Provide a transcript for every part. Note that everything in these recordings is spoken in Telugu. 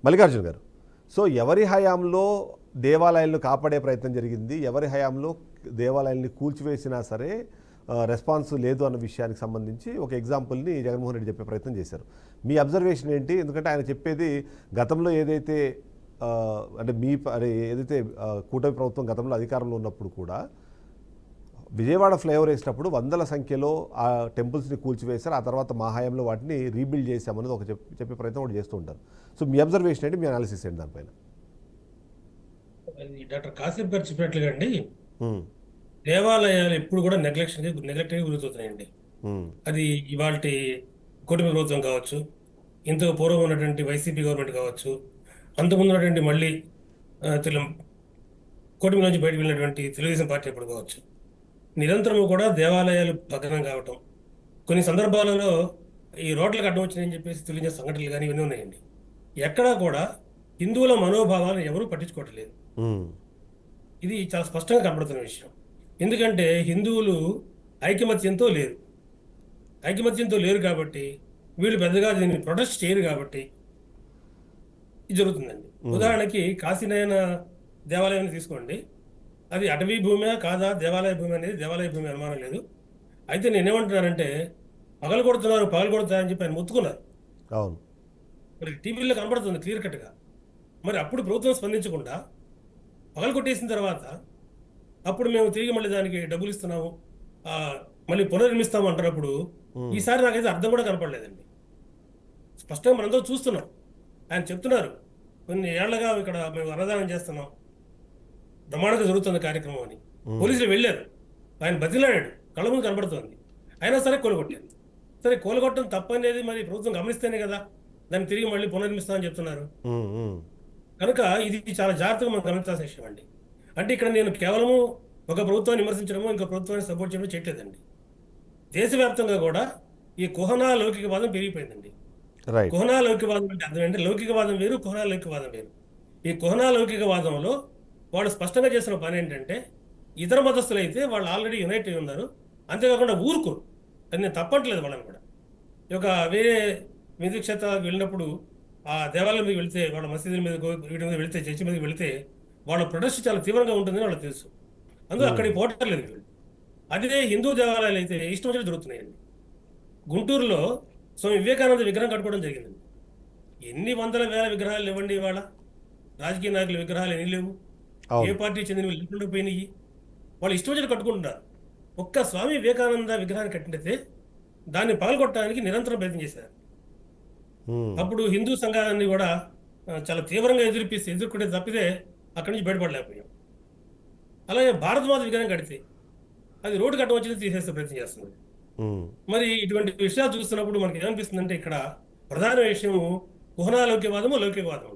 మల్లికార్జున గారు, సో ఎవరి హయాంలో దేవాలయాలను కాపాడే ప్రయత్నం జరిగింది, ఎవరి హయాంలో దేవాలయాల్ని కూల్చివేసినా సరే రెస్పాన్స్ లేదు అన్న విషయానికి సంబంధించి ఒక ఎగ్జాంపుల్ని జగన్మోహన్ రెడ్డి చెప్పే ప్రయత్నం చేశారు. మీ అబ్జర్వేషన్ ఏంటి? ఎందుకంటే ఆయన చెప్పేది గతంలో ఏదైతే అంటే ఏదైతే కూటమి ప్రభుత్వం గతంలో అధికారంలో ఉన్నప్పుడు కూడా విజయవాడ ఫ్లైఓవర్ వేసినప్పుడు వందల సంఖ్యలో ఆ టెంపుల్స్ని కూల్చివేశారు. ఆ తర్వాత మా హయాంలో వాటిని రీబిల్డ్ చేశామన్నది ఒక చెప్పే ప్రయత్నం కూడా చేస్తూ ఉంటారు. సో మీ అబ్జర్వేషన్ ఏంటి, మీ అనాలిసిస్ ఏంటి దానిపైన? డాక్టర్ కాసిఫ్ గారు చెప్పినట్లుగా అండి, దేవాలయాలు ఎప్పుడు కూడా నెగ్లెక్ట్గా గురవుతున్నాయండి. అది ఇవాళ కూటమి ప్రభుత్వం కావచ్చు, ఇంతకు పూర్వం ఉన్నటువంటి వైసీపీ గవర్నమెంట్ కావచ్చు, అంతకుముందు ఉన్నటువంటి మళ్ళీ కూటమి నుంచి బయటకు వెళ్ళినటువంటి తెలుగుదేశం పార్టీ ఎప్పుడు కావచ్చు, నిరంతరం కూడా దేవాలయాలు భగ్నం కావటం, కొన్ని సందర్భాలలో ఈ రోడ్లకు అడ్డం వచ్చినాయని చెప్పేసి తెలియజే సంఘటనలు కానీ ఇవన్నీ ఉన్నాయండి. ఎక్కడా కూడా హిందువుల మనోభావాలను ఎవరూ పట్టించుకోవట్లేదు. ఇది చాలా స్పష్టంగా కనబడుతున్న విషయం. ఎందుకంటే హిందువులు ఐకమత్యంతో లేరు కాబట్టి వీళ్ళు పెద్దగా దీన్ని ప్రొటెస్ట్ చేయరు కాబట్టి ఇది జరుగుతుందండి. ఉదాహరణకి కాశీనయన దేవాలయాన్ని తీసుకోండి, అది అటవీ భూమే కాదా దేవాలయ భూమి అనేది దేవాలయ భూమి అనుమానం లేదు. అయితే నేనేమంటున్నానంటే పగలు కొడుతున్నారని చెప్పి ఆయన మొత్తుకున్నారు. అవును, మరి టీవీలో కనబడుతుంది క్లియర్ కట్గా. మరి అప్పుడు ప్రభుత్వం స్పందించకుండా పగలు కొట్టేసిన తర్వాత అప్పుడు మేము తిరిగి మళ్ళీ దానికి డబ్బులు ఇస్తున్నాము, మళ్ళీ పునర్నిర్మిస్తాము అంటున్నప్పుడు ఈసారి నాకైతే అర్థం కూడా కనపడలేదండి. స్పష్టంగా మనందరూ చూస్తున్నాం, ఆయన చెప్తున్నారు కొన్ని ఏళ్లగా ఇక్కడ మేము అన్నదానం చేస్తున్నాం, బ్రహ్మాండంగా జరుగుతుంది కార్యక్రమం అని. పోలీసులు వెళ్ళారు, ఆయన బతిలాడాడు, కళ్ళ ముందు కనబడుతుంది, అయినా సరే కూలగొట్టారు. సరే కూలగొట్టడం తప్పనేది మరి ప్రభుత్వం గమనిస్తేనే కదా దాన్ని తిరిగి మళ్ళీ పునర్నిర్మిస్తామని చెప్తున్నారు. కనుక ఇది చాలా జాగ్రత్తగా మనం గమనించాల్సిన విషయం అండి. అంటే ఇక్కడ నేను కేవలము ఒక ప్రభుత్వాన్ని విమర్శించడము ఇంకో ప్రభుత్వాన్ని సపోర్ట్ చేయడం చేయట్లేదండి. దేశవ్యాప్తంగా కూడా ఈ కుహనా లౌకికవాదం పెరిగిపోయిందండి. కుహనా లౌకికవాదం అంటే అర్థం ఏంటంటే లౌకికవాదం వేరు, కుహనా లౌకికవాదం వేరు. ఈ కుహనా లౌకికవాదంలో వాళ్ళు స్పష్టంగా చేసిన పని ఏంటంటే ఇతర మతస్థులు అయితే వాళ్ళు ఆల్రెడీ యునైట్ అయి ఉన్నారు, అంతేకాకుండా ఊరుకోరు. అది నేను తప్పట్లేదు వాళ్ళని కూడా. ఈ యొక్క వేరే విధి క్షేత్రాలకు వెళ్ళినప్పుడు ఆ దేవాలయం మీద వెళితే, వాళ్ళ మసీదుల మీద వీటి మీద వెళితే, చర్చి మీదకి వెళితే వాళ్ళ ప్రొటెస్ట్ చాలా తీవ్రంగా ఉంటుందని వాళ్ళకి తెలుసు. అందులో అక్కడికి పోవటం లేదు వీళ్ళు. అదే హిందూ దేవాలయాలు అయితే ఇష్టం వచ్చినట్టు దొరుకుతున్నాయండి. గుంటూరులో స్వామి వివేకానంద విగ్రహం కట్టుకోవడం జరిగిందండి. ఎన్ని వందల వేల విగ్రహాలు ఇవ్వండి, ఇవాళ రాజకీయ నాయకుల విగ్రహాలు ఎన్ని లేవు, ఏ పార్టీ చెందిన లేకుండా పోయినాయి, వాళ్ళు ఇష్టం వచ్చినట్టు కట్టుకుంటున్నారు. ఒక్క స్వామి వివేకానంద విగ్రహాన్ని కట్టినైతే దాన్ని పగలగొట్టడానికి నిరంతరం ప్రయత్నం చేశారు. అప్పుడు హిందూ సంఘాలన్నీ కూడా చాలా తీవ్రంగా ఎదుర్కొంటే తప్పితే అక్కడి నుంచి బయటపడలేకపోయాం. అలాగే భారతమాత విగ్రహం కడితే అది రోడ్డు కట్టడం వచ్చి తీసేస్తే ప్రయత్నం చేస్తుంది. మరి ఇటువంటి విషయాలు చూస్తున్నప్పుడు మనకి ఏమనిపిస్తుందంటే ఇక్కడ ప్రధాన విషయం కుహనా లౌకికవాదము, లౌకికవాదం.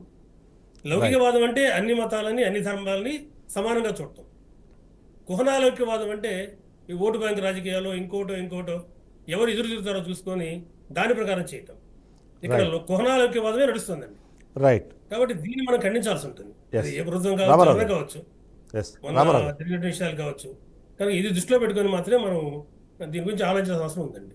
లౌకికవాదం అంటే అన్ని మతాలని అన్ని ధర్మాలని సమానంగా చూడటం. కుహనా లౌకికవాదం అంటే ఈ ఓటు బ్యాంక్ రాజకీయాలు ఇంకోటో ఎవరు ఎదురు తిరుగుతారో చూసుకొని దాని ప్రకారం చేయటం. ఇక్కడ కుహనా లౌకికవాదమే నడుస్తుందండి. రైట్. కాబట్టి దీన్ని మనం ఖండించాల్సి ఉంటుంది. ఏ ప్రభుత్వం కావచ్చు, జరిగిన విషయాలు కావచ్చు. కానీ ఇది దృష్టిలో పెట్టుకొని మాత్రమే మనం దీని గురించి ఆలోచించాల్సిన అవసరం ఉందండి.